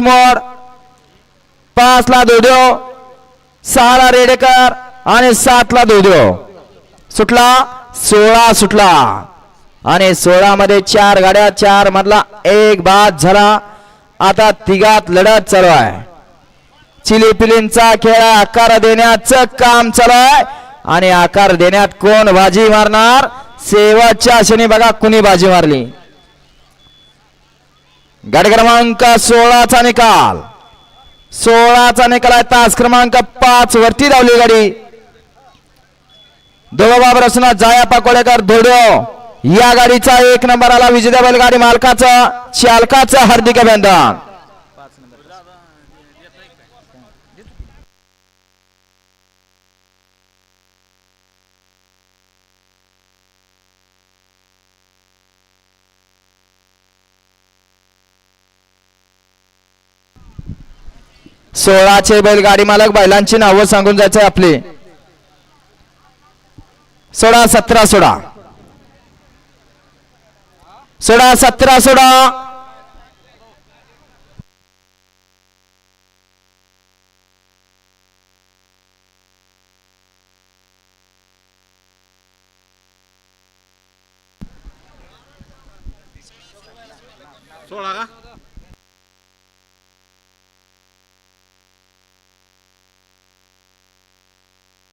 मोड 5 ला धोड्यो 6 ला रेडेकर आणि 7 ला धोड्यो सुटला 16 सुटला आणि 16 मध्ये 4 गाड्या 4 मधला एक बाद झाला. आता तिघात लढत चालू आहे. चिलीपिलींचा खेळ आकार देण्याचं काम चालू आहे आणि आकार देण्यात कोण बाजी मारणार शेवटच्या क्षणी बघा कुणी बाजी मारली. गाडी क्रमांक 16 चा निकाल 16 चा निकाल आहे. तास क्रमांक 5 वरती धावली गाडी. दोघा प्रश्न जाया पाकोळेकर धोड्यो या गाडीचा 1 नंबर आला. विजेता बैलगाडी मालकाचं चालकाचं हार्दिक अभिनंदन. सोळाचे बैलगाडी मालक बैलांची नावं सांगून जायचे आपले. 16 17 16 16 17 16 16 का